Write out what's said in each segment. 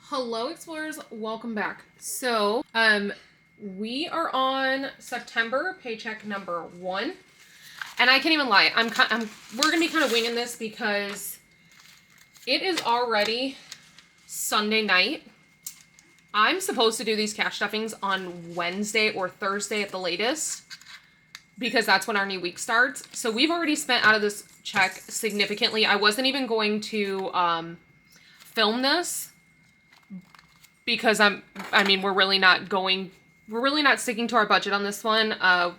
Hello Explorers, welcome back. So, we are on September paycheck number 1. And I can't even lie, we're gonna be kind of winging this because it is already Sunday night. I'm supposed to do these cash stuffings on Wednesday or Thursday at the latest because that's when our new week starts. So we've already spent out of this check significantly. I wasn't even going to film this because we're really not sticking to our budget on this one. A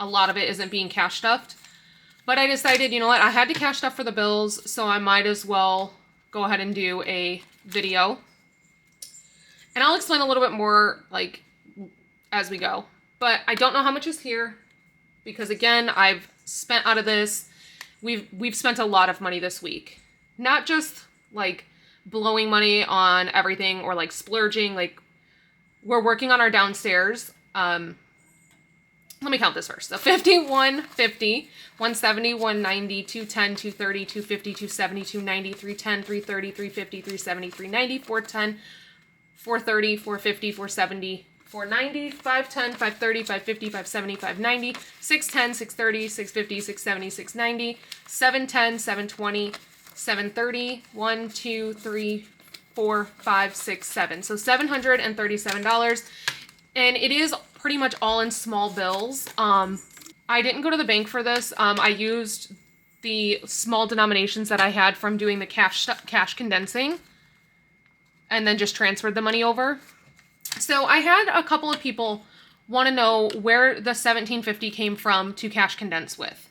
lot of it isn't being cash stuffed. But I decided, you know what, I had to cash stuff for the bills, so I might as well go ahead and do a video. And I'll explain a little bit more, like, as we go. But I don't know how much is here, because again, I've spent out of this, we've spent a lot of money this week. Not just, like, blowing money on everything or, like, splurging. Like, we're working on our downstairs. Let me count this first. So 50, 150, 170, 190, 210, 230, 250, 270, 290, 310, 330, 350, 370, 390, 410, 430, 450, 470, 490, 510, 530, 550, 570, 590, 610, 630, 650, 670, 690, 710, 720, 730, 1, 2, 3, 4, 5, 6, 7. So $737. And it is pretty much all in small bills. I didn't go to the bank for this. I used the small denominations that I had from doing the cash condensing and then just transferred the money over. So I had a couple of people want to know where the $17.50 came from to cash condense with.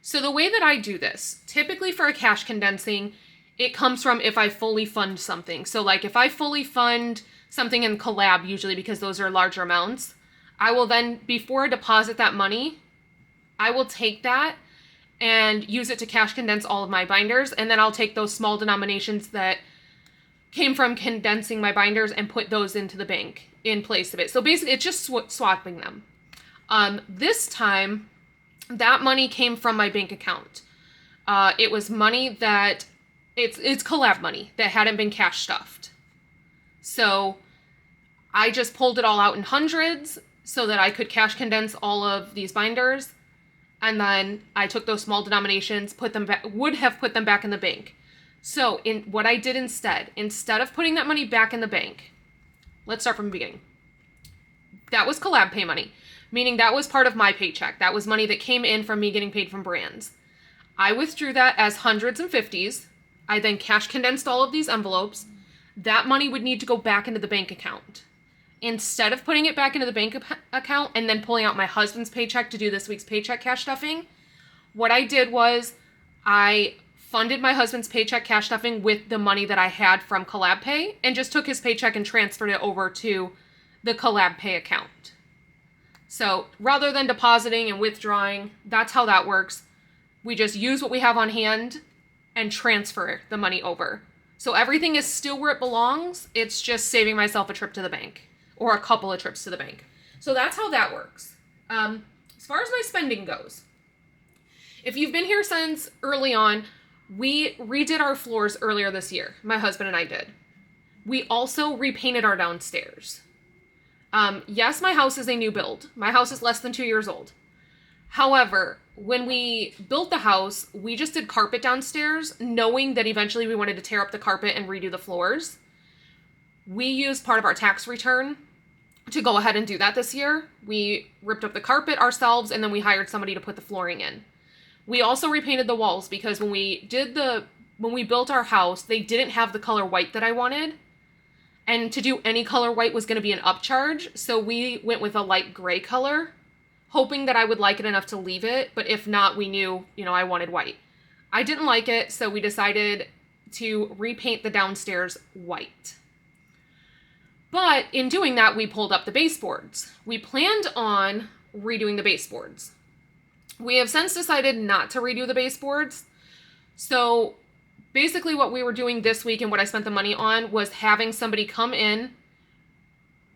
So the way that I do this, typically for a cash condensing, it comes from if I fully fund something. So like if I fully fund something in collab, usually because those are larger amounts, I will then, before I deposit that money, I will take that and use it to cash condense all of my binders. And then I'll take those small denominations that came from condensing my binders and put those into the bank in place of it. So basically it's just swapping them. This time, that money came from my bank account. It was money that, it's collab money that hadn't been cash stuffed. So I just pulled it all out in hundreds so that I could cash condense all of these binders. And then I took those small denominations, would have put them back in the bank. So what I did instead of putting that money back in the bank, let's start from the beginning. That was collab pay money, meaning that was part of my paycheck. That was money that came in from me getting paid from brands. I withdrew that as hundreds and fifties. I then cash condensed all of these envelopes. That money would need to go back into the bank account. Instead of putting it back into the bank account and then pulling out my husband's paycheck to do this week's paycheck cash stuffing, what I did was I funded my husband's paycheck cash stuffing with the money that I had from Collab Pay and just took his paycheck and transferred it over to the Collab Pay account. So rather than depositing and withdrawing, that's how that works. We just use what we have on hand and transfer the money over. So everything is still where it belongs. It's just saving myself a trip to the bank or a couple of trips to the bank. So that's how that works. As far as my spending goes, if you've been here since early on, we redid our floors earlier this year. My husband and I did. We also repainted our downstairs. Yes, my house is a new build. My house is less than 2 years old. However, when we built the house, we just did carpet downstairs, knowing that eventually we wanted to tear up the carpet and redo the floors. We used part of our tax return to go ahead and do that this year. We ripped up the carpet ourselves, and then we hired somebody to put the flooring in. We also repainted the walls because when we built our house, they didn't have the color white that I wanted. And to do any color white was going to be an upcharge. So we went with a light gray color, hoping that I would like it enough to leave it. But if not, we knew, I wanted white. I didn't like it, so we decided to repaint the downstairs white. But in doing that, we pulled up the baseboards. We planned on redoing the baseboards. We have since decided not to redo the baseboards. So basically what we were doing this week and what I spent the money on was having somebody come in,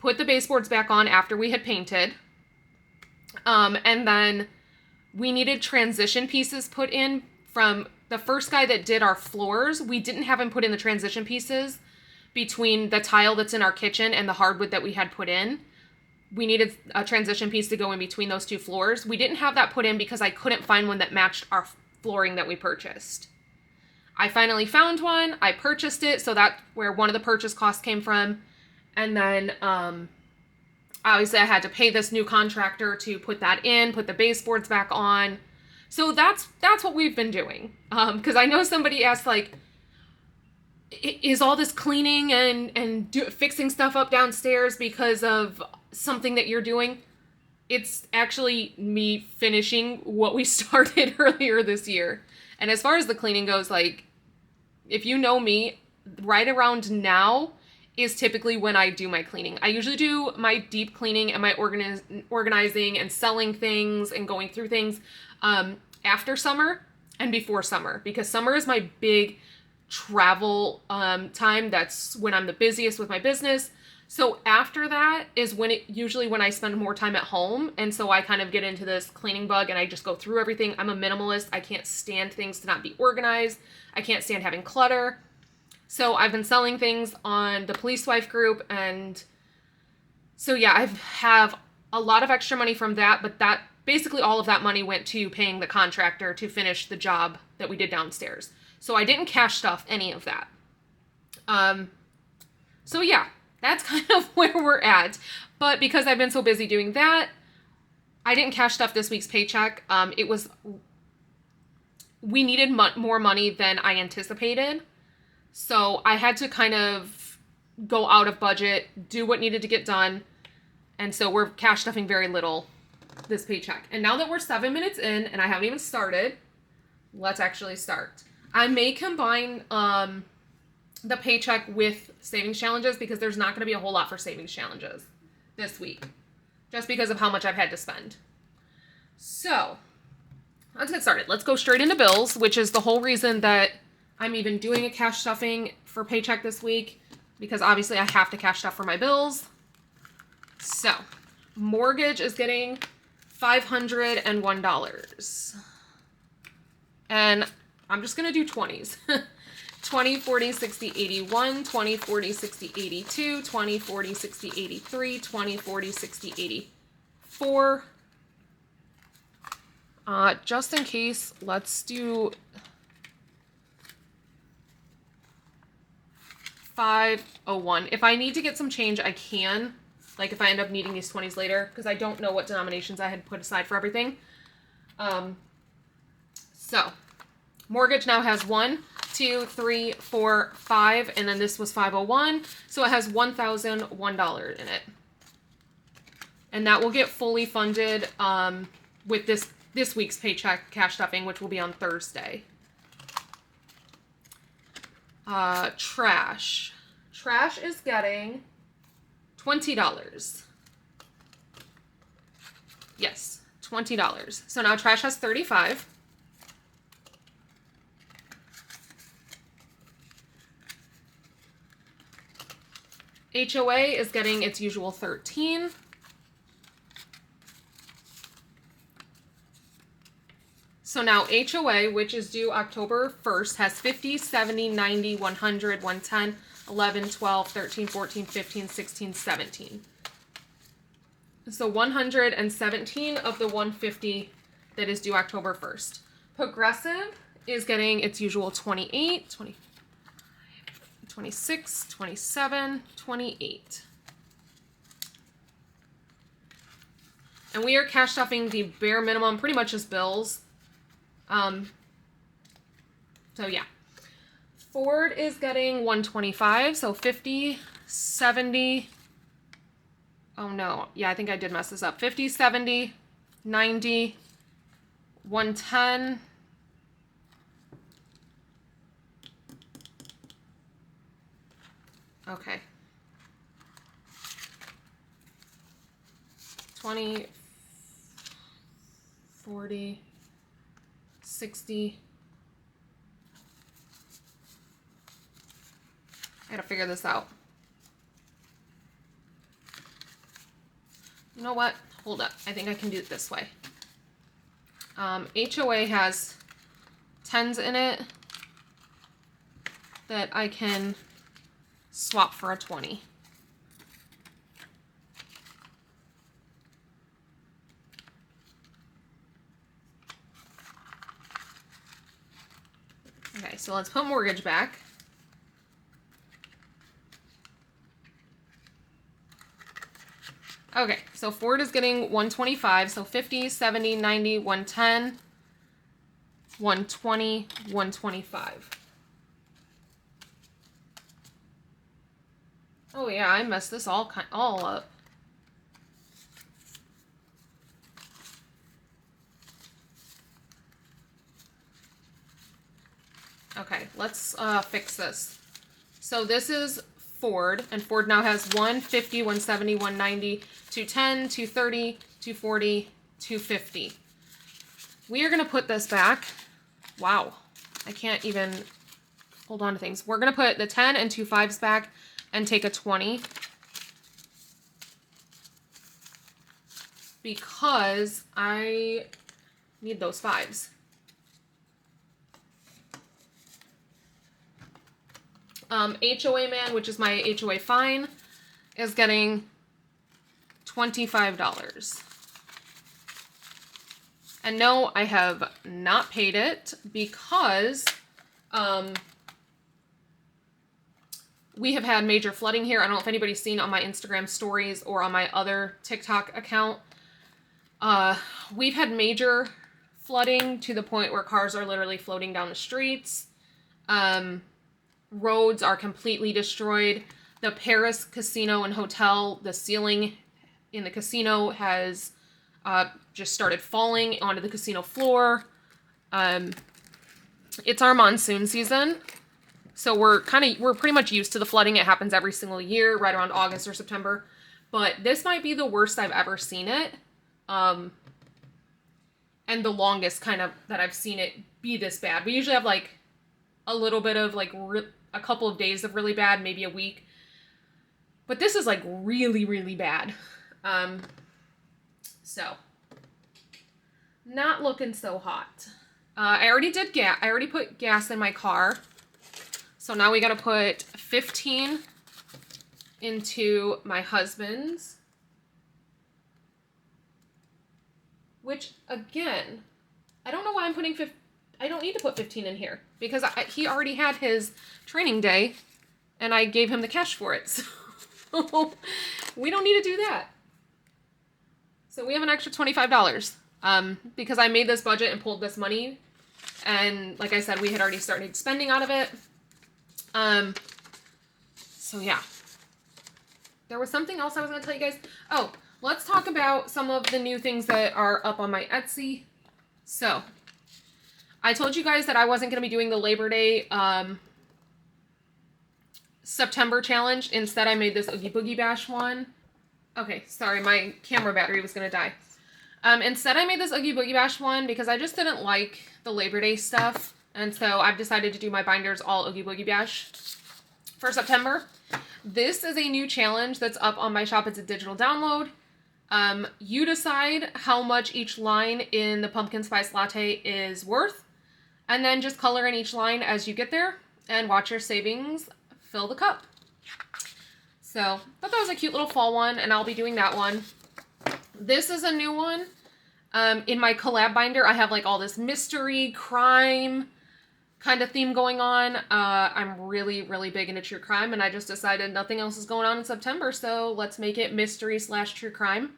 put the baseboards back on after we had painted. And then we needed transition pieces put in from the first guy that did our floors. We didn't have him put in the transition pieces between the tile that's in our kitchen and the hardwood that we had put in. We needed a transition piece to go in between those two floors. We didn't have that put in because I couldn't find one that matched our flooring that we purchased. I finally found one. I purchased it, so that's where one of the purchase costs came from. And then obviously I had to pay this new contractor to put that in, put the baseboards back on. So that's what we've been doing. Because I know somebody asked, like, is all this cleaning and fixing stuff up downstairs because of something that you're doing? It's actually me finishing what we started earlier this year. And as far as the cleaning goes, like, if you know me, right around now is typically when I do my cleaning. I usually do my deep cleaning and my organizing and selling things and going through things after summer and before summer, because summer is my big travel time. That's when I'm the busiest with my business. So after that is when I spend more time at home. And so I kind of get into this cleaning bug and I just go through everything. I'm a minimalist. I can't stand things to not be organized. I can't stand having clutter. So I've been selling things on the Police Wife group. And so yeah, I have a lot of extra money from that, but that basically all of that money went to paying the contractor to finish the job that we did downstairs. So I didn't cash stuff any of that. So yeah, that's kind of where we're at. But because I've been so busy doing that, I didn't cash stuff this week's paycheck. We needed more money than I anticipated. So I had to kind of go out of budget, do what needed to get done. And so we're cash stuffing very little this paycheck. And now that we're 7 minutes in and I haven't even started, let's actually start. I may combine the paycheck with savings challenges because there's not going to be a whole lot for savings challenges this week, just because of how much I've had to spend. So let's get started. Let's go straight into bills, which is the whole reason that I'm even doing a cash stuffing for paycheck this week, because obviously I have to cash stuff for my bills. So mortgage is getting $501. And I'm just going to do 20s. 20, 40, 60, 81, 20, 40, 60, 82, 20, 40, 60, 83, 20, 40, 60, 84. Just in case, let's do 501. If I need to get some change, I can. Like if I end up needing these 20s later, because I don't know what denominations I had put aside for everything. So mortgage now has 1, 2, 3, 4, 5, and then this was 501. So it has $1,001 in it. And that will get fully funded with this week's paycheck cash stuffing, which will be on Thursday. Trash. Trash is getting $20. Yes, $20. So now trash has 35. HOA is getting its usual 13. So now HOA, which is due October 1st, has 50, 70, 90, 100, 110, 11, 12, 13, 14, 15, 16, 17. So 117 of the 150 that is due October 1st. Progressive is getting its usual 28, 20, 26, 27, 28. And we are cash stuffing the bare minimum, pretty much as bills. So yeah. Ford is getting 125, so 50, 70. Oh no, yeah, I think I did mess this up. 50, 70, 90, 110. Okay. 20, 40, 60. I gotta figure this out. You know what? Hold up. I think I can do it this way. HOA has 10s in it that I can swap for a 20. Okay, so let's put mortgage back. Okay, so Ford is getting 125, so 50, 70, 90, 110, 120, 125. Oh yeah, I messed this all up. Okay, let's fix this. So this is Ford, and Ford now has 150, 170, 190, 210, 230, 240, 250. We are going to put this back. Wow, I can't even hold on to things. We're going to put the 10 and 2 5s back and take a 20. Because I need those 5s. HOA Man, which is my HOA fine, is getting $25. And no, I have not paid it because we have had major flooding here. I don't know if anybody's seen on my Instagram stories or on my other TikTok account. We've had major flooding to the point where cars are literally floating down the streets. Roads are completely destroyed. The Paris casino and hotel, the ceiling in the casino has just started falling onto the casino floor. It's our monsoon season, so we're pretty much used to the flooding. It happens every single year, right around August or September. But this might be the worst I've ever seen it, and the longest kind of that I've seen it be this bad. We usually have like a little bit of like a couple of days of really bad, maybe a week. But this is like really, really bad. So not looking so hot. I already did gas. I already put gas in my car. So now we got to put 15 into my husband's. Which again, I don't know why I'm putting 15. I don't need to put 15 in here because he already had his training day and I gave him the cash for it. So we don't need to do that. So we have an extra $25 because I made this budget and pulled this money. And like I said, we had already started spending out of it. So yeah. There was something else I was going to tell you guys. Oh, let's talk about some of the new things that are up on my Etsy. So I told you guys that I wasn't going to be doing the Labor Day September challenge. Instead, I made this Oogie Boogie Bash one. Okay, sorry, my camera battery was going to die. Instead, I made this Oogie Boogie Bash one because I just didn't like the Labor Day stuff. And so I've decided to do my binders all Oogie Boogie Bash for September. This is a new challenge that's up on my shop. It's a digital download. You decide how much each line in the pumpkin spice latte is worth. And then just color in each line as you get there and watch your savings fill the cup. So I thought that was a cute little fall one, and I'll be doing that one. This is a new one. In my collab binder, I have like all this mystery, crime kind of theme going on. I'm really, really big into true crime, and I just decided nothing else is going on in September, so let's make it mystery/true crime.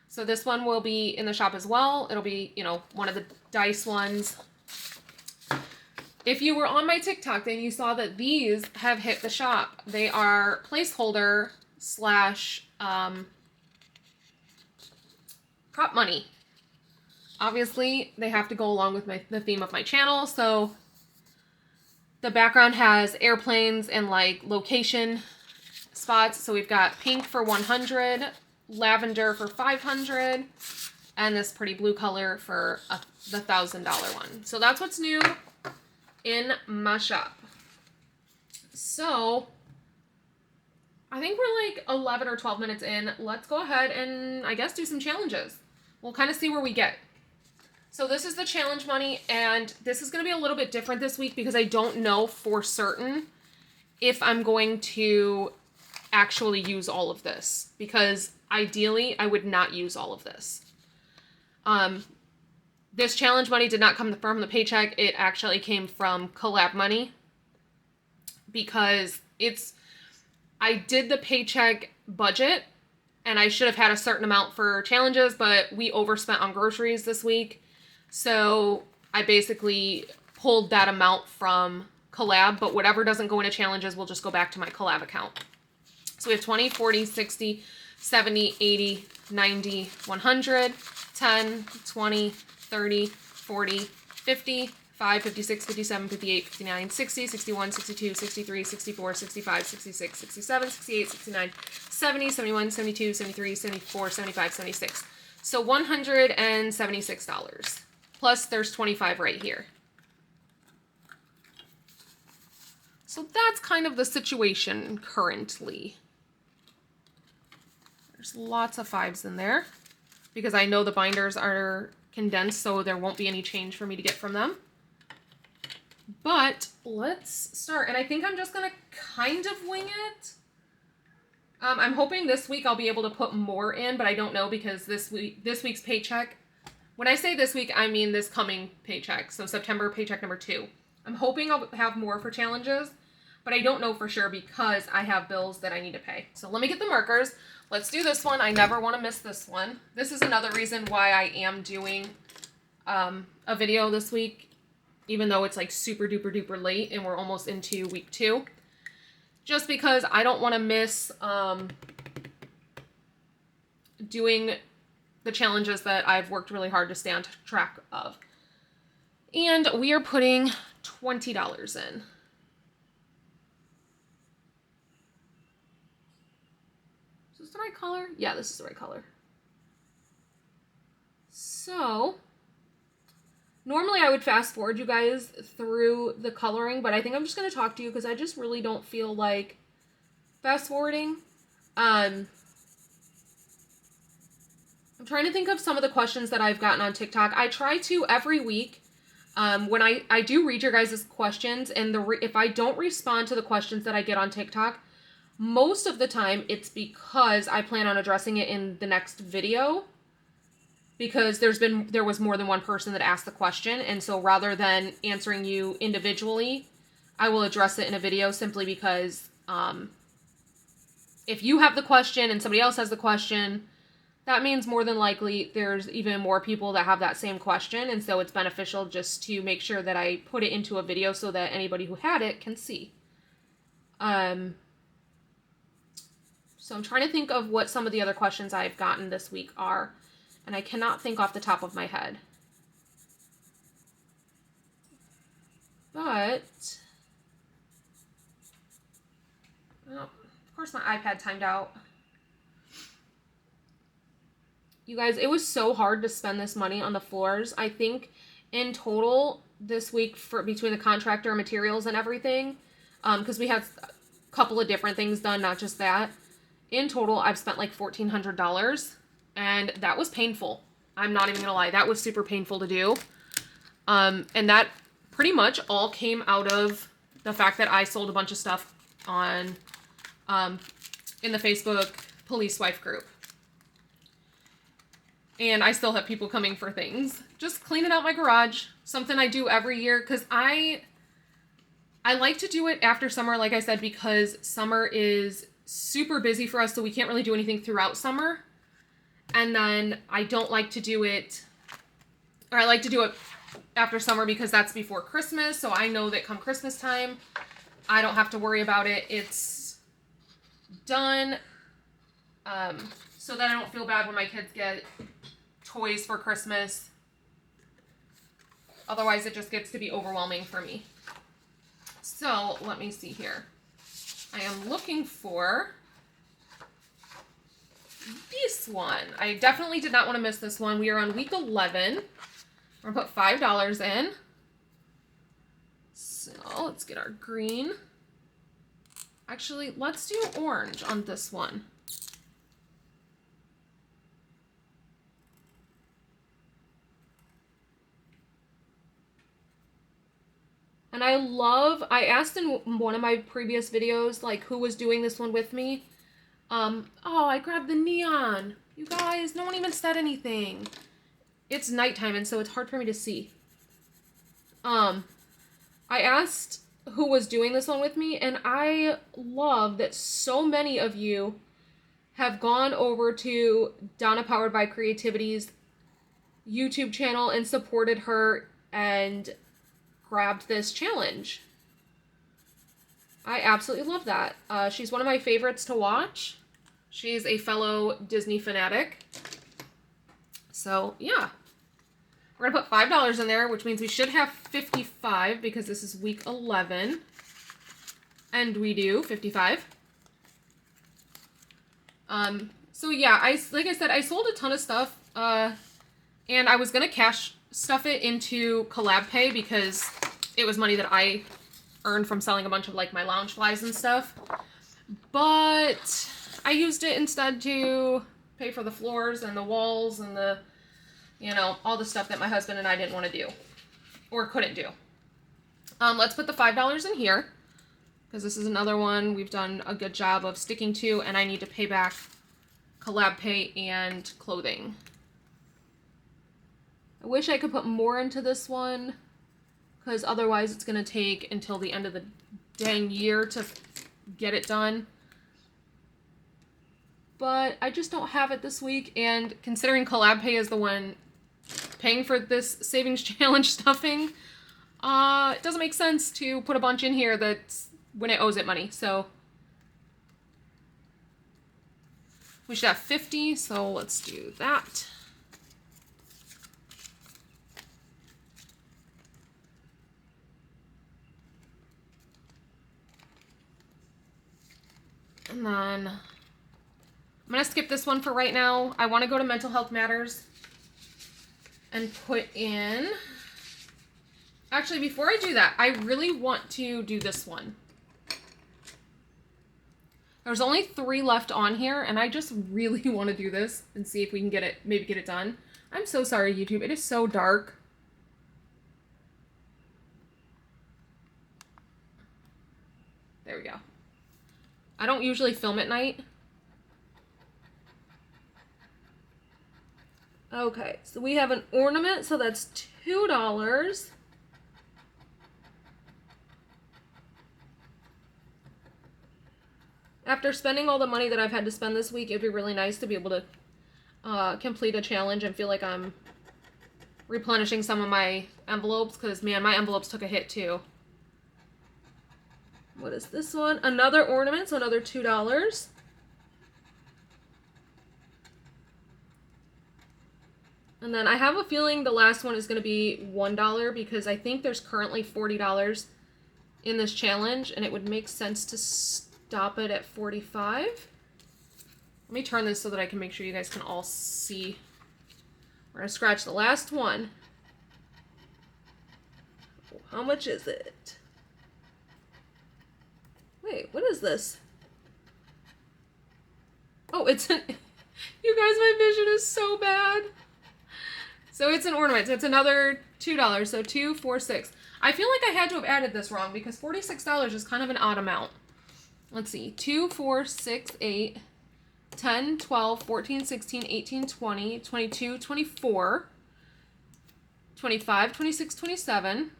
So this one will be in the shop as well. It'll be, you know, one of the dice ones. If you were on my TikTok, then you saw that these have hit the shop. They are placeholder / prop money. Obviously, they have to go along with the theme of my channel. So the background has airplanes and like location spots. So we've got pink for 100, lavender for 500, and this pretty blue color for the $1,000 one. So that's what's new in my shop. So I think we're like 11 or 12 minutes in. Let's go ahead and I guess do some challenges. We'll kind of see where we get. So this is the challenge money, and this is going to be a little bit different this week because I don't know for certain if I'm going to actually use all of this, because ideally I would not use all of this. This challenge money did not come from the paycheck. It actually came from collab money, because I did the paycheck budget and I should have had a certain amount for challenges, but we overspent on groceries this week. So I basically pulled that amount from collab, but whatever doesn't go into challenges will just go back to my collab account. So we have 20, 40, 60, 70, 80, 90, 100, 10, 20, 30, 40, 50, 5, 56, 57, 58, 59, 60, 61, 62, 63, 64, 65, 66, 67, 68, 69, 70, 71, 72, 73, 74, 75, 76. So $176. Plus there's 25 right here. So that's kind of the situation currently. There's lots of 5s in there because I know the binders are condensed, so there won't be any change for me to get from them. But let's start, and I think I'm just gonna kind of wing it. I'm hoping this week I'll be able to put more in, but I don't know because this week's paycheck, when I say this week, I mean this coming paycheck, so September paycheck number 2. I'm hoping I'll have more for challenges, but I don't know for sure because I have bills that I need to pay. So let me get the markers. Let's do this one. I never want to miss this one. This is another reason why I am doing a video this week, even though it's like super duper duper late and we're almost into week 2. Just because I don't want to miss doing the challenges that I've worked really hard to stay on track of. And we are putting $20 in. Is this the right color? Yeah, this is the right color. So normally I would fast forward you guys through the coloring, but I think I'm just going to talk to you because I just really don't feel like fast forwarding. I'm trying to think of some of the questions that I've gotten on TikTok. I try to every week when I do read your guys' questions, and if I don't respond to the questions that I get on TikTok, most of the time it's because I plan on addressing it in the next video. Because there was more than one person that asked the question, and so rather than answering you individually, I will address it in a video simply because if you have the question and somebody else has the question, that means more than likely there's even more people that have that same question, and so it's beneficial just to make sure that I put it into a video so that anybody who had it can see. So I'm trying to think of what some of the other questions I've gotten this week are. And I cannot think off the top of my head. But, well, of course my iPad timed out. You guys, it was so hard to spend this money on the floors. I think in total this week between the contractor and materials and everything, because we had a couple of different things done, not just that. In total, I've spent like $1,400. And that was painful. I'm not even gonna lie. That was super painful to do. And that pretty much all came out of the fact that I sold a bunch of stuff on in the Facebook police wife group. And I still have people coming for things. Just cleaning out my garage. Something I do every year because I like to do it after summer, like I said, because summer is super busy for us, so we can't really do anything throughout summer. And then I don't like to do it, or I like to do it after summer because that's before Christmas. So I know that come Christmas time, I don't have to worry about it. It's done. So that I don't feel bad when my kids get toys for Christmas. Otherwise, it just gets to be overwhelming for me. So let me see here. I am looking for this one. I definitely did not want to miss this one. We are on week 11. We're going to put $5 in. So let's get our green. Actually, let's do orange on this one. And I asked in one of my previous videos, like, who was doing this one with me. Oh, I grabbed the neon. You guys, no one even said anything. It's nighttime, and so it's hard for me to see. I asked who was doing this one with me, and I love that so many of you have gone over to Donna Powered by Creativity's YouTube channel and supported her and grabbed this challenge. I absolutely love that. She's one of my favorites to watch. She's a fellow Disney fanatic. So, yeah. We're going to put $5 in there, which means we should have 55 because this is week 11. And we do 55. So yeah, like I said, I sold a ton of stuff, and I was going to cash stuff it into Collab Pay because it was money that I earned from selling a bunch of like my lounge flies and stuff. But I used it instead to pay for the floors and the walls and the, you know, all the stuff that my husband and I didn't want to do or couldn't do. Let's put the $5 in here because this is another one we've done a good job of sticking to, and I need to pay back Collab Pay and clothing. I wish I could put more into this one because otherwise it's going to take until the end of the dang year to get it done. But I just don't have it this week, and considering Collab Pay is the one paying for this savings challenge stuffing, it doesn't make sense to put a bunch in here that's when it owes it money. So we should have 50, so let's do that. And then I'm going to skip this one for right now. I want to go to Mental Health Matters and put in... Actually, before I do that, I really want to do this one. There's only 3 left on here, and I just really want to do this and see if we can get it, maybe get it done. I'm so sorry, YouTube. It is so dark. There we go. I don't usually film at night. Okay, so we have an ornament, so that's $2. After spending all the money that I've had to spend this week, it'd be really nice to be able to complete a challenge and feel like I'm replenishing some of my envelopes, because, man, my envelopes took a hit, too. What is this one? Another ornament, so another $2. And then I have a feeling the last one is going to be $1 because I think there's currently $40 in this challenge, and it would make sense to stop it at 45. Let me turn this so that I can make sure you guys can all see. We're going to scratch the last one. How much is it? Wait, what is this? Oh, it's an... You guys, my vision is so bad. So it's an ornament. It's another $2. So 2, 4, 6. I feel like I had to have added this wrong because $46 is kind of an odd amount. Let's see. 2, 4, 6, 8, 10, 12, 14, 16, 18, 20, 22, 24, 25, 26, 27.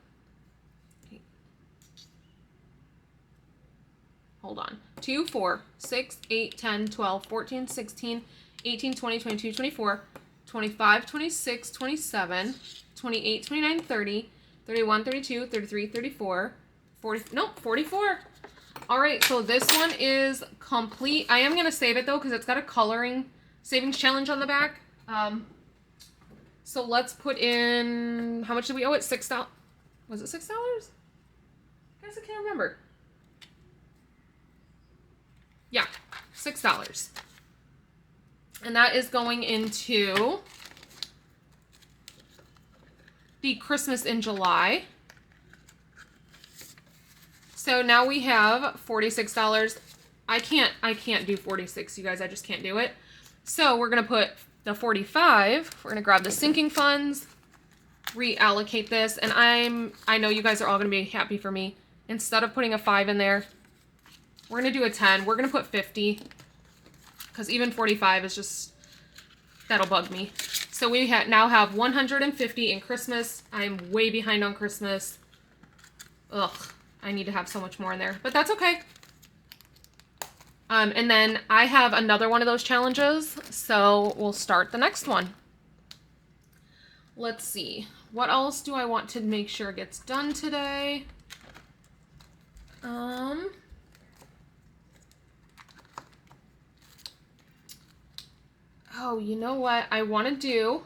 Hold on. 2, 4, 6, 8, 10, 12, 14, 16, 18, 20, 22, 24, 25, 26, 27, 28, 29, 30, 31, 32, 33, 34, 40, nope, 44. All right, so this one is complete. I am going to save it, though, because it's got a coloring savings challenge on the back. So let's put in, how much did we owe it? $6. Was it $6? I guess I can't remember. Yeah, $6. And that is going into the Christmas in July. So now we have $46. I can't do 46, you guys. I just can't do it. So we're going to put the 45. We're going to grab the sinking funds. reallocate this, and I know you guys are all going to be happy for me. Instead of putting a 5 in there, we're going to do a 10. We're going to put 50, because even 45 is just, that'll bug me. So we now have 150 in Christmas. I'm way behind on Christmas. Ugh, I need to have so much more in there, but that's okay. And then I have another one of those challenges, so we'll start the next one. Let's see. What else do I want to make sure gets done today? Oh, you know what? I want to do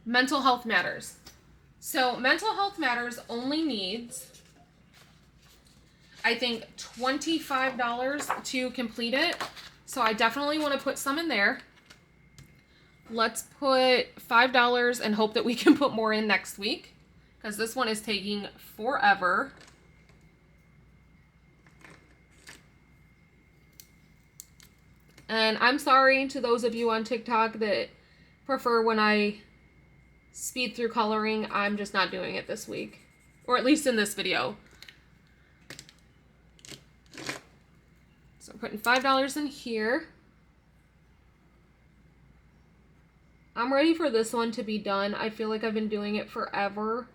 Mental Health Matters. So Mental Health Matters only needs, I think, $25 to complete it. So I definitely want to put some in there. Let's put $5 and hope that we can put more in next week, because this one is taking forever. And I'm sorry to those of you on TikTok that prefer when I speed through coloring. I'm just not doing it this week, or at least in this video. So I'm putting $5 in here. I'm ready for this one to be done. I feel like I've been doing it forever.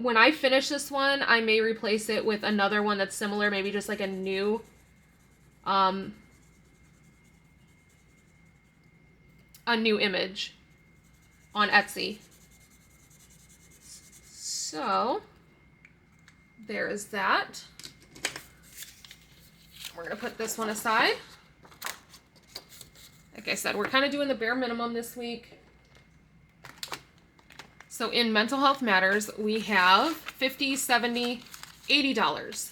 When I finish this one, I may replace it with another one that's similar, maybe just like a new image on Etsy. So there is that. We're going to put this one aside. Like I said, we're kind of doing the bare minimum this week. So in Mental Health Matters, we have $50, $70, $80.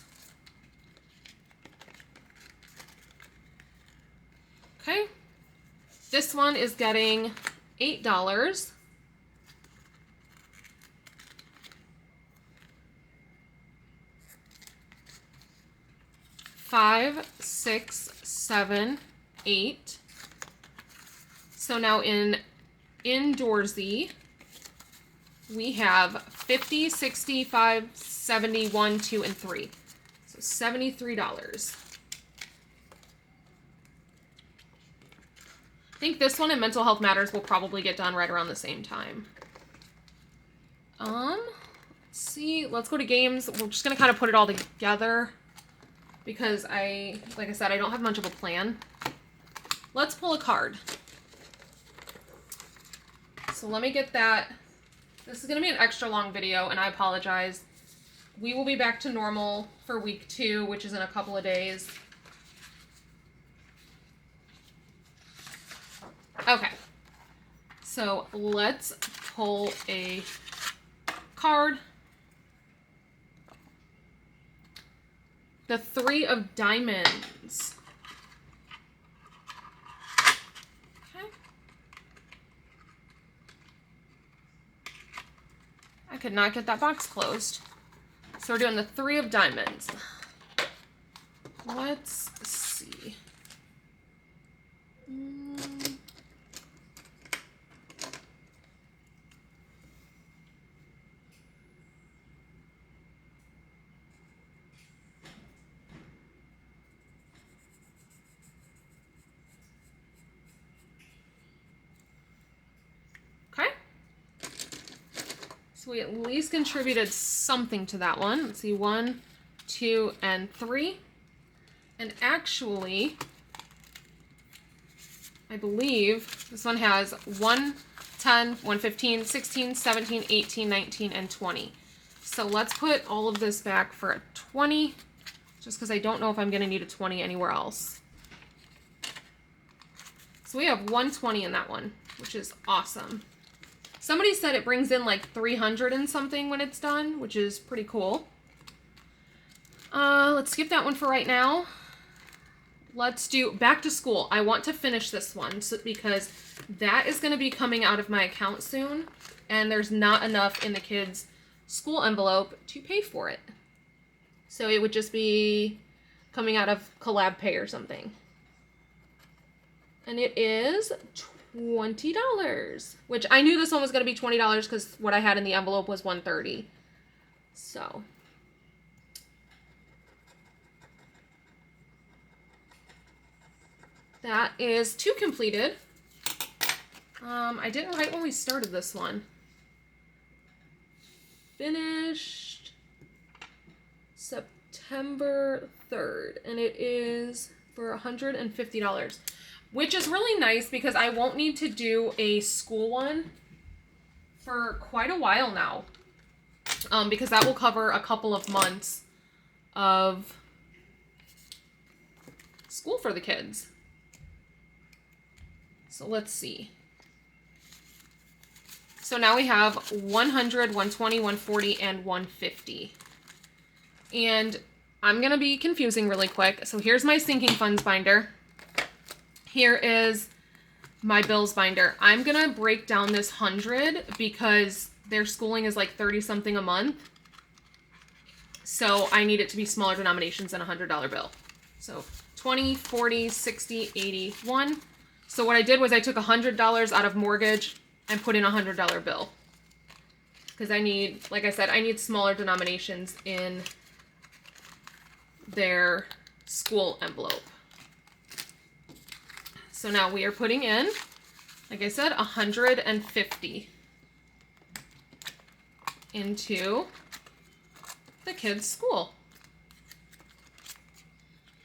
Okay. This one is getting $8. $5, $6, $7, $8. So now in Indoorsy, we have 50, 65, 71, 2, and 3. So $73. I think this one and Mental Health Matters will probably get done right around the same time. Let's see. Let's go to games. We're just going to kind of put it all together because like I said, I don't have much of a plan. Let's pull a card. So let me get that. This is going to be an extra long video, and I apologize. We will be back to normal for week 2, which is in a couple of days. Okay. So let's pull a card. The 3 of Diamonds. I could not get that box closed. So we're doing the 3 of Diamonds. Let's see. We at least contributed something to that one. Let's see, 1, 2, and 3. And actually, I believe this one has 1, 10, 1, 15, 16, 17, 18, 19, and 20. So let's put all of this back for a 20, just because I don't know if I'm going to need a 20 anywhere else. So we have 120 in that one, which is awesome. Somebody said it brings in like 300 and something when it's done, which is pretty cool. Let's skip that one for right now. Let's do back to school. I want to finish this one because that is going to be coming out of my account soon, and there's not enough in the kids' school envelope to pay for it. So it would just be coming out of collab pay or something. And it is $20, which I knew this one was going to be $20 because what I had in the envelope was $130. So that is 2 completed. I didn't write when we started this one. Finished September 3rd, and it is for $150, which is really nice because I won't need to do a school one for quite a while now, because that will cover a couple of months of school for the kids. So let's see. So now we have 100, 120, 140, and 150. And I'm going to be confusing really quick. So here's my sinking funds binder. Here is my bills binder. I'm going to break down this 100 because their schooling is like 30 something a month. So I need it to be smaller denominations than a $100 bill. So 20, 40, 60, 80, 1. So what I did was I took $100 out of mortgage and put in a $100 bill. Because I need, like I said, I need smaller denominations in their school envelope. So now we are putting in, like I said, 150 into the kids' school.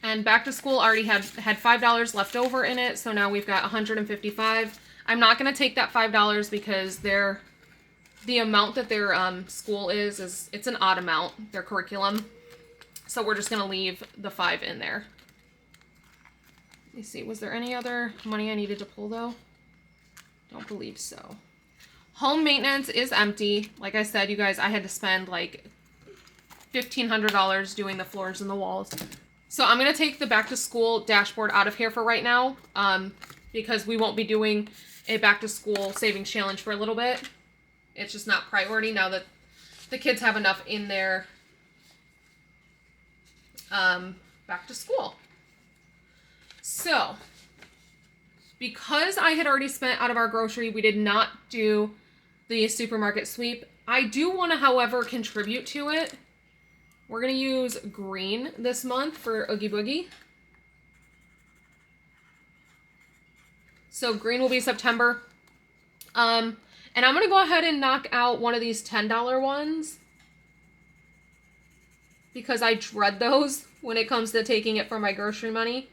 And back to school already had $5 left over in it, so now we've got 155. I'm not going to take that $5 because the amount that their school is it's an odd amount, their curriculum. So we're just going to leave the 5 in there. Let me see, was there any other money I needed to pull though? Don't believe so. Home maintenance is empty. Like I said, you guys, I had to spend like $1,500 doing the floors and the walls. So I'm going to take the back to school dashboard out of here for right now, because we won't be doing a back to school savings challenge for a little bit. It's just not priority now that the kids have enough in their back to school. So because I had already spent out of our grocery, we did not do the supermarket sweep. I do want to, however, contribute to it. We're going to use green this month for Oogie Boogie. So green will be September. And I'm going to go ahead and knock out one of these $10 ones, because I dread those when it comes to taking it from my grocery money.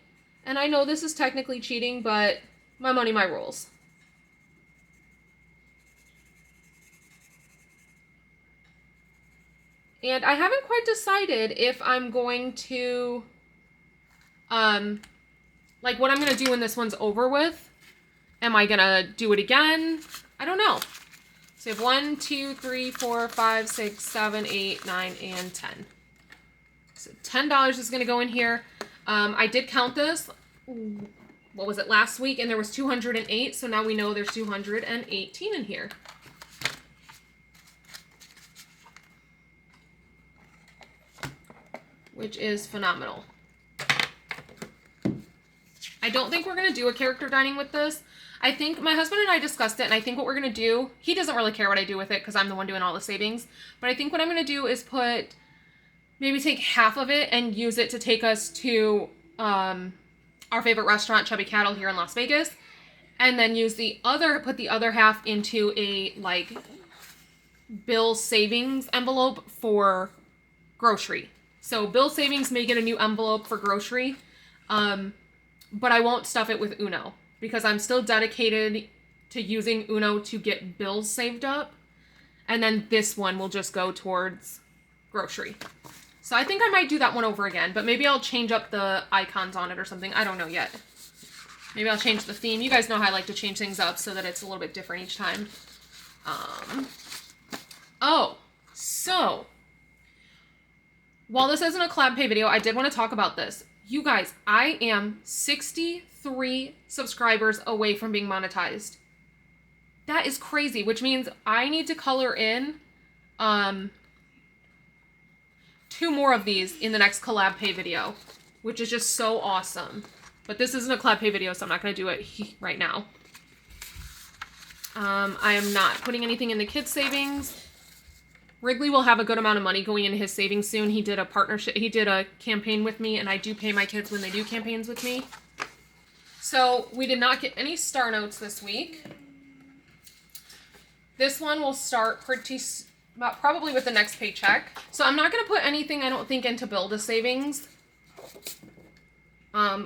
And I know this is technically cheating, but my money, my rules. And I haven't quite decided if I'm going to, like what I'm going to do when this one's over with. Am I going to do it again? I don't know. So we have 1, 2, 3, 4, 5, 6, 7, 8, 9, and 10. So $10 is going to go in here. I did count this, what was it, last week, and there was 208. So now we know there's 218 in here. Which is phenomenal. I don't think we're going to do a character dining with this. I think my husband and I discussed it, and I think what we're going to do, he doesn't really care what I do with it because I'm the one doing all the savings, but I think what I'm going to do is maybe take half of it and use it to take us to our favorite restaurant, Chubby Cattle, here in Las Vegas, and then put the other half into a, like, bill savings envelope for grocery. So bill savings may get a new envelope for grocery, but I won't stuff it with Uno because I'm still dedicated to using Uno to get bills saved up. And then this one will just go towards grocery. So I think I might do that one over again, but maybe I'll change up the icons on it or something. I don't know yet. Maybe I'll change the theme. You guys know how I like to change things up so that it's a little bit different each time. So while this isn't a collab pay video, I did want to talk about this. You guys, I am 63 subscribers away from being monetized. That is crazy, which means I need to color in 2 more of these in the next collab pay video, which is just so awesome. But this isn't a collab pay video, so I'm not going to do it right now. I am not putting anything in the kids' savings. Wrigley will have a good amount of money going into his savings soon. He did a partnership. He did a campaign with me, and I do pay my kids when they do campaigns with me. So we did not get any star notes this week. This one will start probably with the next paycheck. So I'm not going to put anything, I don't think, into build a savings.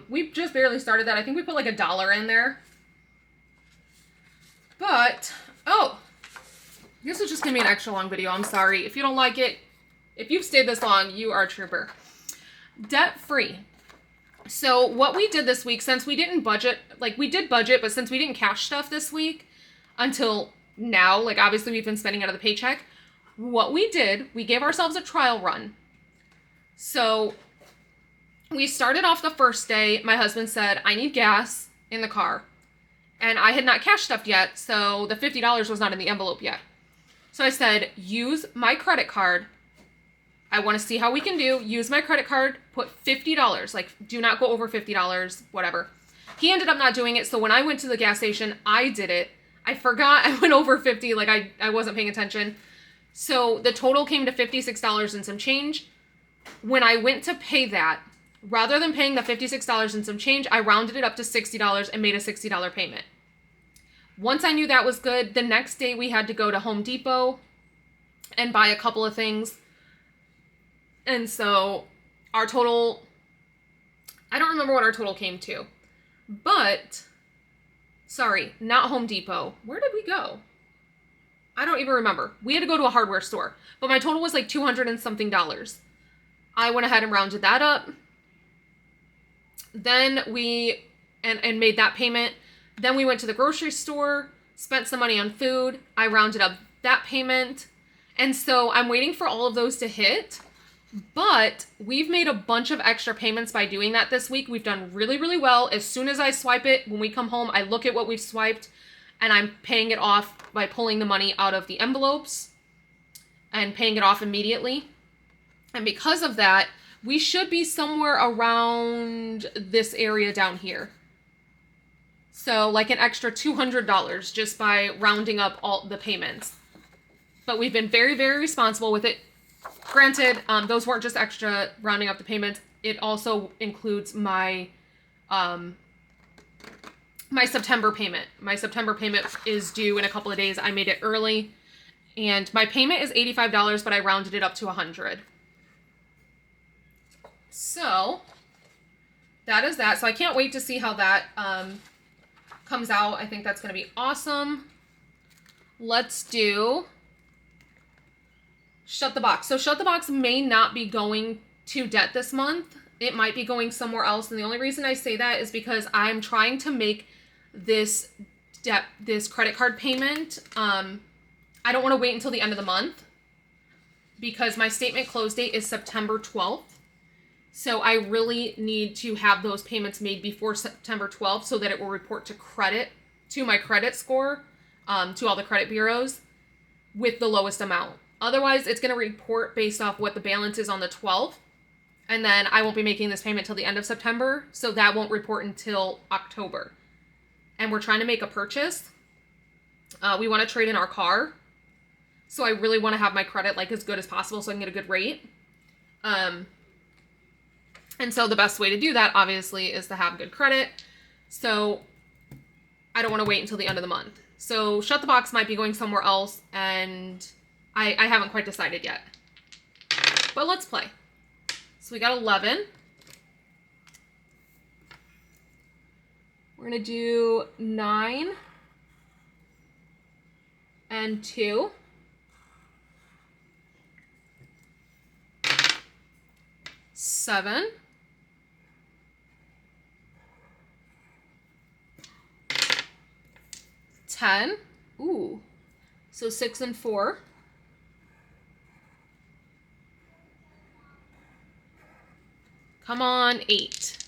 We just barely started that. I think we put like $1 in there. But, oh, this is just going to be an extra long video. I'm sorry. If you don't like it, if you've stayed this long, you are a trooper. Debt free. So what we did this week, since we didn't budget, like we did budget, but since we didn't cash stuff this week until now, like obviously we've been spending out of the paycheck, what we did, we gave ourselves a trial run. So we started off the first day. My husband said, I need gas in the car. And I had not cash stuffed yet, so the $50 was not in the envelope yet. So I said, use my credit card. I want to see how we can do. Use my credit card, put $50. Like, do not go over $50, whatever. He ended up not doing it, so when I went to the gas station, I did it. I forgot I went over 50, like I wasn't paying attention. So the total came to $56 and some change. When I went to pay that, rather than paying the $56 and some change, I rounded it up to $60 and made a $60 payment. Once I knew that was good, the next day we had to go to Home Depot and buy a couple of things. And so our total, I don't remember what our total came to, but, sorry, not Home Depot. Where did we go? I don't even remember. We had to go to a hardware store, but my total was like $200 and something. I went ahead and rounded that up. Then we, and made that payment. Then we went to the grocery store, spent some money on food. I rounded up that payment. And so I'm waiting for all of those to hit. But we've made a bunch of extra payments by doing that this week. We've done really, really well. As soon as I swipe it, when we come home, I look at what we've swiped and I'm paying it off by pulling the money out of the envelopes and paying it off immediately. And because of that, we should be somewhere around this area down here. So like an extra $200 just by rounding up all the payments. But we've been very, very responsible with it. Granted, those weren't just extra rounding up the payments. It also includes my my September payment. My September payment is due in a couple of days. I made it early. And my payment is $85, but I rounded it up to $100. So that is that. So I can't wait to see how that comes out. I think that's going to be awesome. Let's do Shut the Box. So Shut the Box may not be going to debt this month. It might be going somewhere else. And the only reason I say that is because I'm trying to make this credit card payment. I don't want to wait until the end of the month because my statement close date is September 12th. So I really need to have those payments made before September 12th so that it will report to my credit score, to all the credit bureaus with the lowest amount. Otherwise, it's going to report based off what the balance is on the 12th. And then I won't be making this payment till the end of September. So that won't report until October. And we're trying to make a purchase. We want to trade in our car. So I really want to have my credit like as good as possible so I can get a good rate. And so the best way to do that, obviously, is to have good credit. So I don't want to wait until the end of the month. So Shut the Box might be going somewhere else, and I haven't quite decided yet. But let's play. So we got 11. We're going to do 9 and 2. 7. 10. Ooh. So 6 and 4. Come on, 8.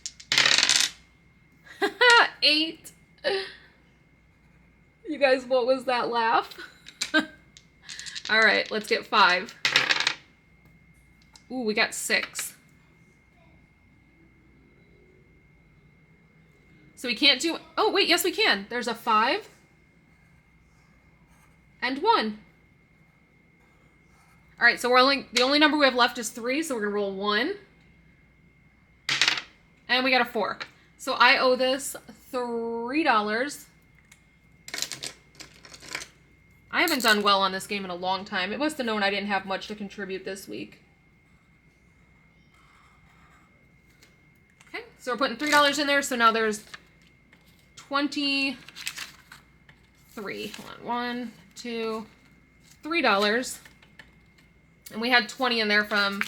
8. You guys, what was that laugh? All right, let's get 5. Ooh, we got 6. So we can't do, oh wait, yes we can. There's a 5 and 1. All right, so the only number we have left is 3, so we're gonna roll 1. And we got a 4. So I owe this $3. I haven't done well on this game in a long time. It must have known I didn't have much to contribute this week. Okay, so we're putting $3 in there, so now there's 23. Hold on, $1, $2, $3. And we had 20 in there from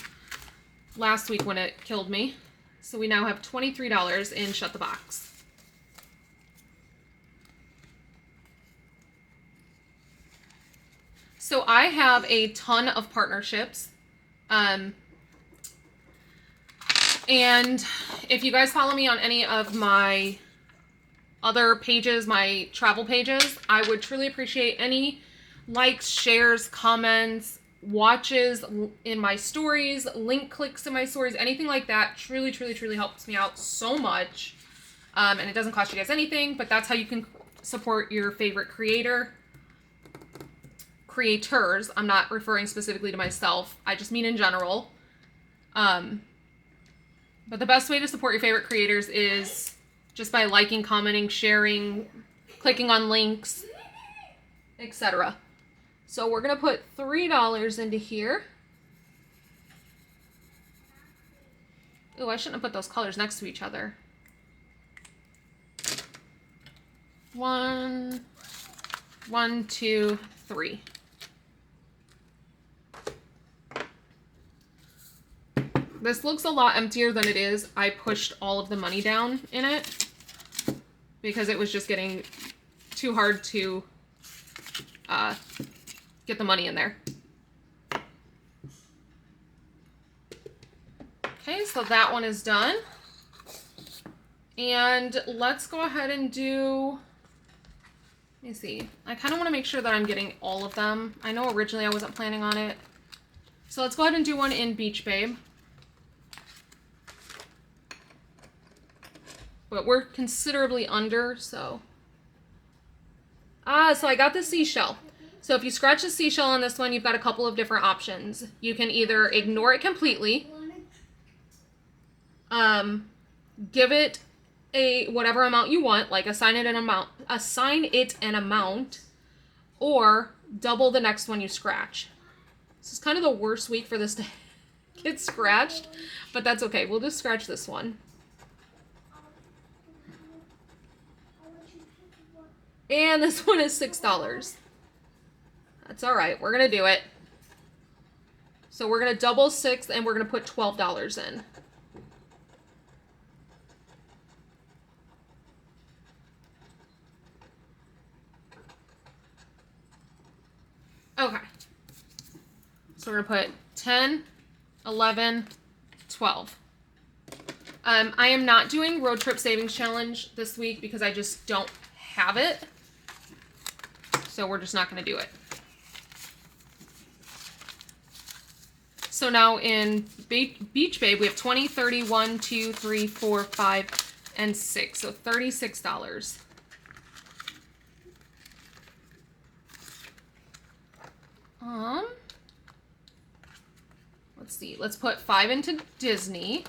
last week when it killed me. So we now have $23 in Shut the Box. So I have a ton of partnerships. And if you guys follow me on any of my other pages, my travel pages, I would truly appreciate any likes, shares, comments, watches in my stories, link clicks in my stories, anything like that. Truly, truly, truly helps me out so much. And it doesn't cost you guys anything, but that's how you can support your favorite creators. I'm not referring specifically to myself. I just mean in general. But the best way to support your favorite creators is just by liking, commenting, sharing, clicking on links, etc. So we're going to put $3 into here. Ooh, I shouldn't have put those colors next to each other. 1, 2, 3. This looks a lot emptier than it is. I pushed all of the money down in it because it was just getting too hard to get the money in there. Okay, so that one is done. And let's go ahead and do, let me see. I kind of want to make sure that I'm getting all of them. I know originally I wasn't planning on it. So let's go ahead and do one in Beach Babe. But we're considerably under, so. So I got the seashell. So if you scratch the seashell on this one, you've got a couple of different options. You can either ignore it completely, give it whatever amount you want, like assign it an amount, or double the next one you scratch. This is kind of the worst week for this to get scratched, but that's okay. We'll just scratch this one. And this one is $6. That's all right. We're going to do it. So we're going to double 6 and we're going to put $12 in. Okay. So we're going to put 10, 11, 12. I am not doing Road Trip Savings Challenge this week because I just don't have it. So we're just not going to do it. So now in Beach Babe, we have 20, 30, 1, 2, 3, 4, 5, and 6. So $36. Let's see. Let's put 5 into Disney.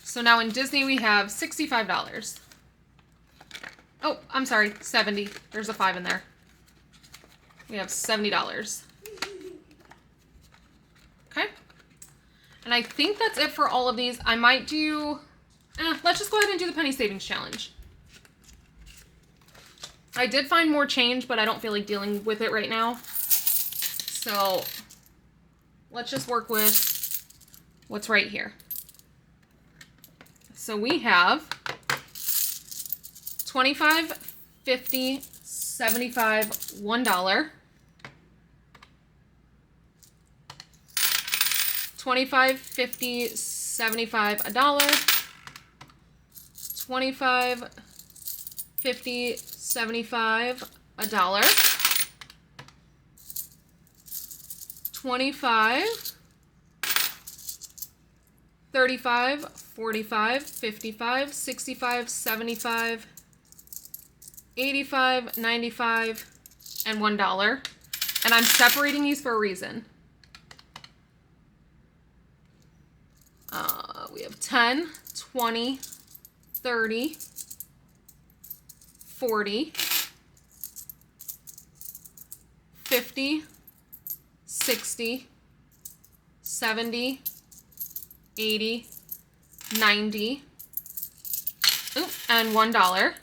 So now in Disney we have $65. Oh, I'm sorry, 70. There's a 5 in there. We have $70. Okay. And I think that's it for all of these. I might do, let's just go ahead and do the penny savings challenge. I did find more change, but I don't feel like dealing with it right now. So let's just work with what's right here. So we have 25, 50, 75, $1, 25, 50, 75, $1. 25, 50, 75, $1. 25, 35, 45, 55, 65, 75, 85, 95, and $1. And I'm separating these for a reason. We have 10, 20, 30, 40, 50, 60, 70, 80, 90, and $1.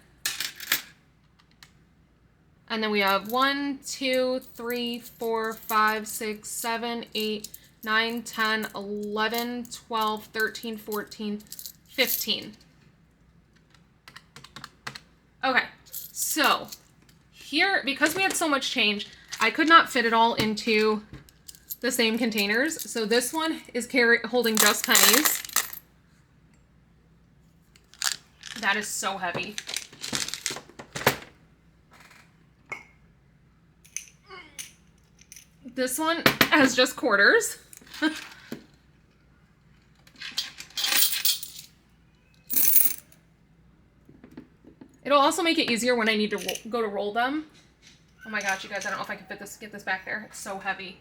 And then we have 1, 2, 3, 4, 5, 6, 7, 8, 9, 10, 11, 12, 13, 14, 15. Okay, so here, because we had so much change, I could not fit it all into the same containers. So this one is holding just pennies. That is so heavy. This one has just quarters. It'll also make it easier when I need to go to roll them. Oh my gosh, you guys, I don't know if I can get this back there. It's so heavy.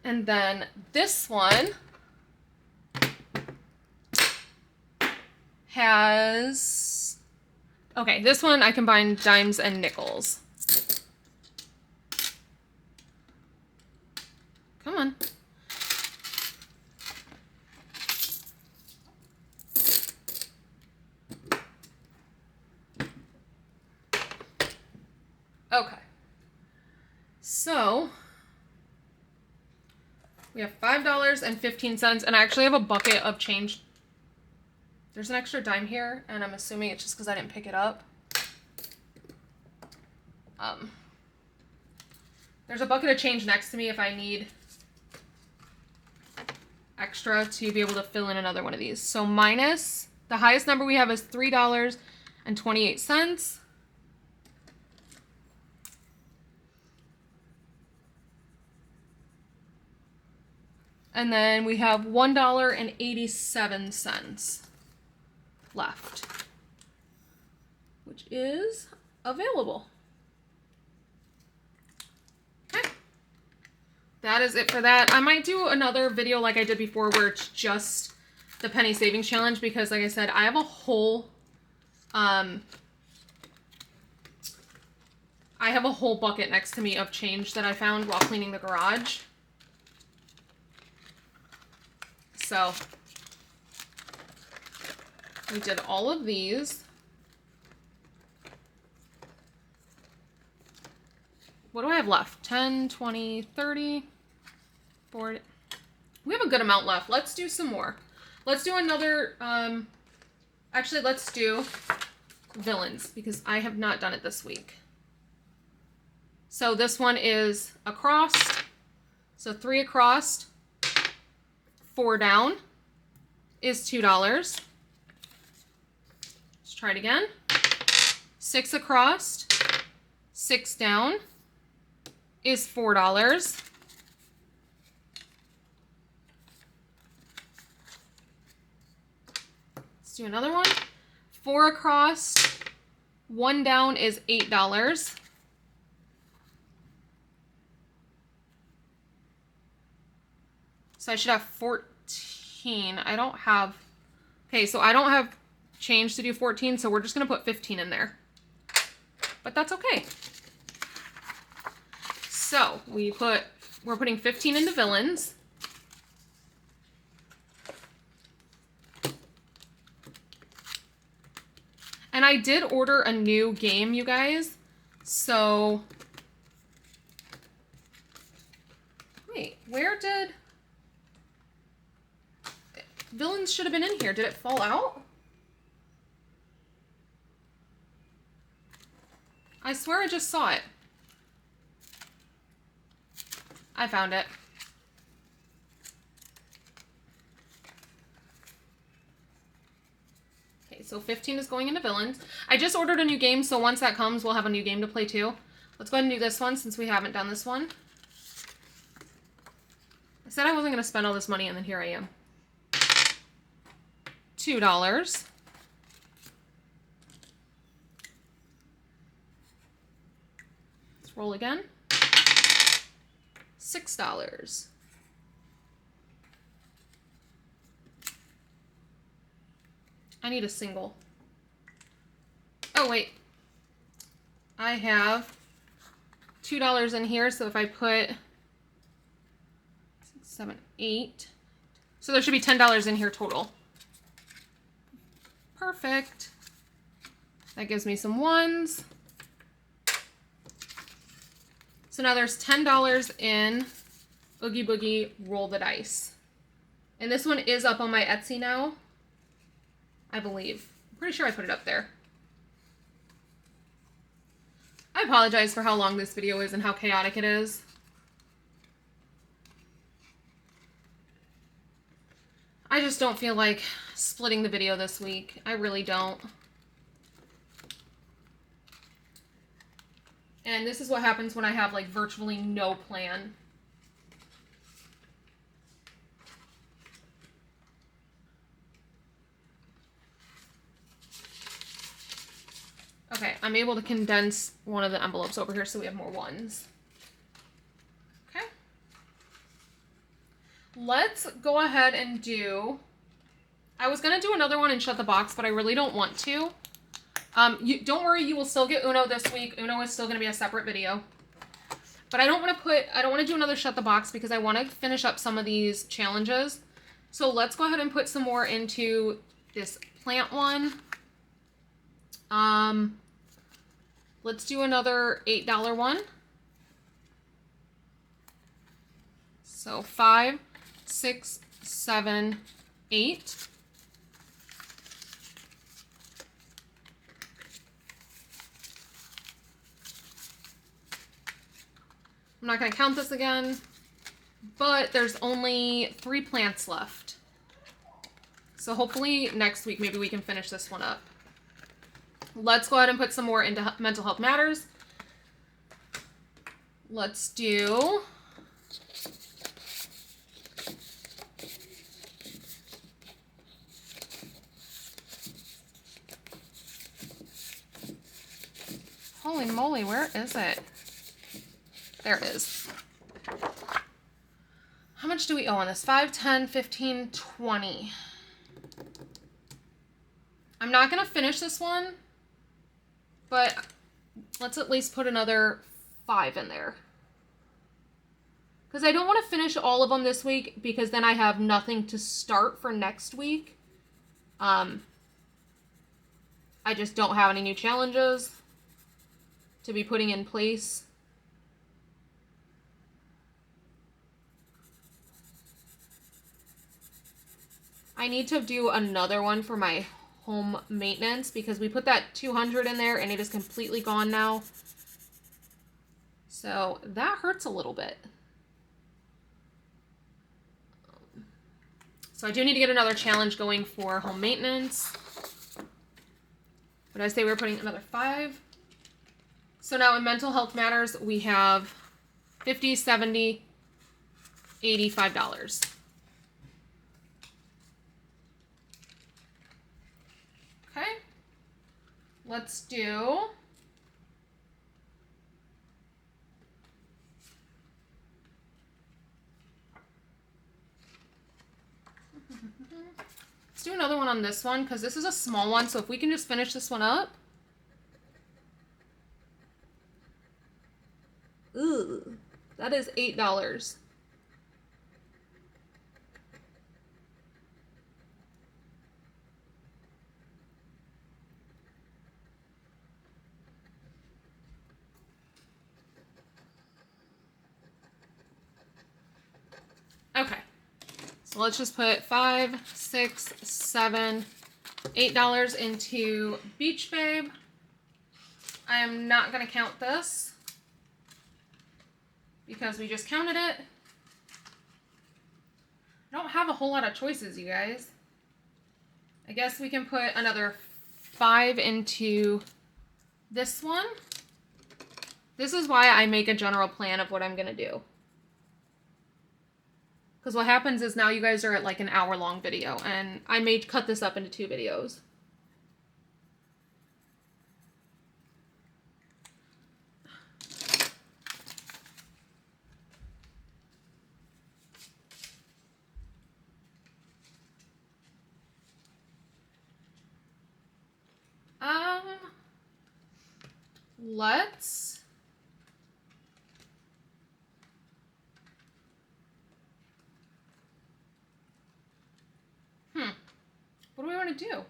And then this one has, okay, this one I combine dimes and nickels. Come on. Okay. So we have $5.15, and I actually have a bucket of change. There's an extra dime here, and I'm assuming it's just because I didn't pick it up. There's a bucket of change next to me if I need extra to be able to fill in another one of these. So minus, the highest number we have is $3.28. And then we have $1.87 left, which is available. Okay. That is it for that. I might do another video like I did before where it's just the penny savings challenge, because like I said, I have a whole bucket next to me of change that I found while cleaning the garage. So we did all of these. What do I have left? 10, 20, 30, 40. We have a good amount left. Let's do some more. Let's do another, actually let's do villains, because I have not done it this week. So this one is across. So 3 across, 4 down is $2. Let's try it again. 6 across, 6 down is $4. Let's do another one. 4 across, 1 down is $8. So I should have 14. I don't have, okay, so I don't have change to do 14, so we're just gonna put 15 in there. But that's okay. So we're putting 15 into villains. And I did order a new game, you guys. So, wait, where did... Villains should have been in here. Did it fall out? I swear I just saw it. I found it. Okay, so 15 is going into villains. I just ordered a new game, so once that comes, we'll have a new game to play too. Let's go ahead and do this one since we haven't done this one. I said I wasn't going to spend all this money, and then here I am. $2. Let's roll again. $6. I need a single. Oh, wait. I have $2 in here, so if I put 6, 7, 8. So there should be $10 in here total. Perfect. That gives me some ones. So now there's $10 in Oogie Boogie Roll the Dice. And this one is up on my Etsy now, I believe. I'm pretty sure I put it up there. I apologize for how long this video is and how chaotic it is. I just don't feel like splitting the video this week. I really don't. And this is what happens when I have like virtually no plan. Okay, I'm able to condense one of the envelopes over here so we have more ones. Okay. Let's go ahead and do... I was going to do another one and shut the box, but I really don't want to. Don't worry, you will still get Uno this week. Uno is still going to be a separate video. But I don't want to do another shut the box because I want to finish up some of these challenges. So let's go ahead and put some more into this plant one. Let's do another $8 one. So 5, 6, 7, 8. I'm not going to count this again, but there's only 3 plants left. So hopefully next week, maybe we can finish this one up. Let's go ahead and put some more into Mental Health Matters. Let's do... Holy moly, where is it? There it is. How much do we owe on this? 5, 10, 15, 20. I'm not going to finish this one, but let's at least put another 5 in there. Because I don't want to finish all of them this week because then I have nothing to start for next week. I just don't have any new challenges to be putting in place. I need to do another one for my home maintenance because we put that 200 in there and it is completely gone now. So that hurts a little bit. So I do need to get another challenge going for home maintenance. But I say we were putting another 5. So now in Mental Health Matters, we have $50, $70, $85. Okay, let's do another one on this one because this is a small one, so if we can just finish this one up. Ooh, that is $8. Okay, so let's just put 5, 6, 7, $8 into Beach Babe. I am not going to count this. because we just counted it. I don't have a whole lot of choices, you guys. I guess we can put another 5 into this one. This is why I make a general plan of what I'm going to do. Because what happens is now you guys are at like an hour-long video, and I may cut this up into 2 videos. Let's what do we want to do?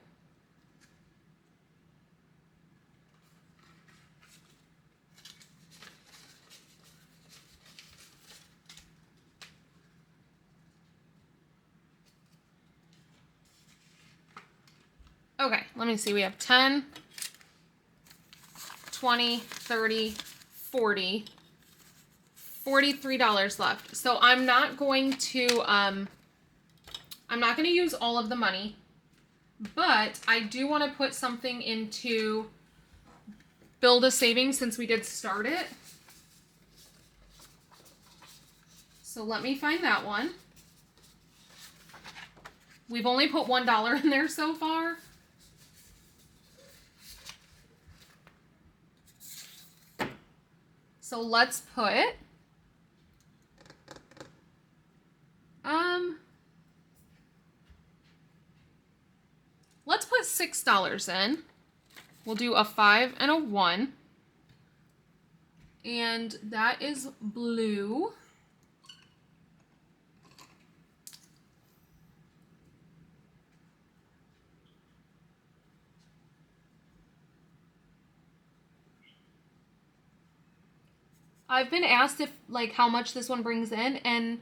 Okay, let me see. We have 10, 20, 30, 40, $43 left. So I'm not going to use all of the money, but I do want to put something into build a savings since we did start it. So let me find that one. We've only put $1 in there so far. So let's put let's put $6 in. We'll do a 5 and a 1. And that is blue. I've been asked if like how much this one brings in, and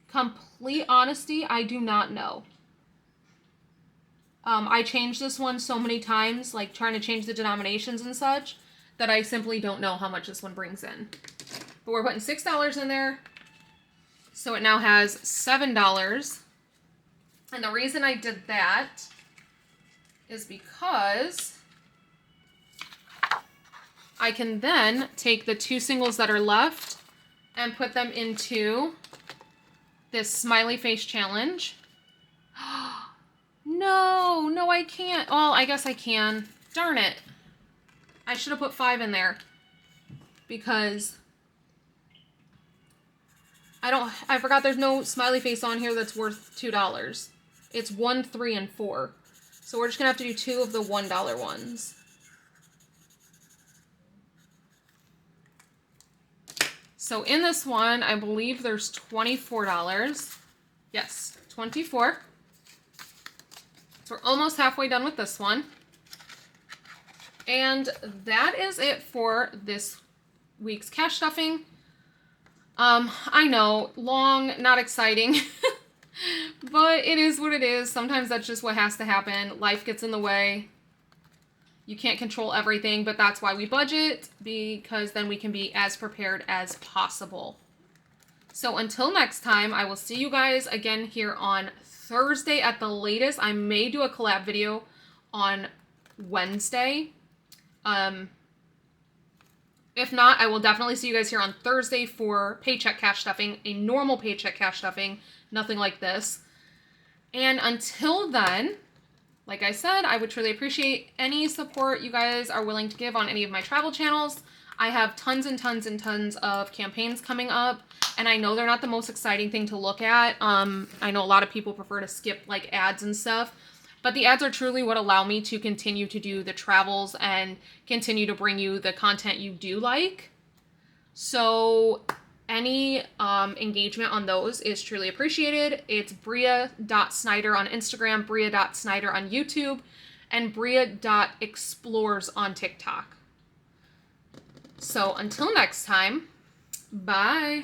complete honesty, I do not know. I changed this one so many times, like trying to change the denominations and such, that I simply don't know how much this one brings in. But we're putting $6 in there, so it now has $7. And the reason I did that is because I can then take the 2 singles that are left and put them into this smiley face challenge. No, I can't. Well, I guess I can. Darn it. I should have put 5 in there because I forgot there's no smiley face on here that's worth $2. It's 1, 3, and 4. So we're just gonna have to do 2 of the $1 ones. So in this one, I believe there's $24. Yes, 24. So we're almost halfway done with this one. And that is it for this week's cash stuffing. I know, long, not exciting, but it is what it is. Sometimes that's just what has to happen. Life gets in the way. You can't control everything, but that's why we budget, because then we can be as prepared as possible. So until next time, I will see you guys again here on Thursday at the latest. I may do a collab video on Wednesday. If not, I will definitely see you guys here on Thursday for Paycheck cash stuffing, a normal Paycheck cash stuffing, nothing like this. And until then, like I said, I would truly appreciate any support you guys are willing to give on any of my travel channels. I have tons and tons and tons of campaigns coming up, and I know they're not the most exciting thing to look at. I know a lot of people prefer to skip like ads and stuff, but the ads are truly what allow me to continue to do the travels and continue to bring you the content you do like. So any engagement on those is truly appreciated. It's bria.snyder on Instagram, bria.snyder on YouTube, and bria.explores on TikTok. So until next time, bye.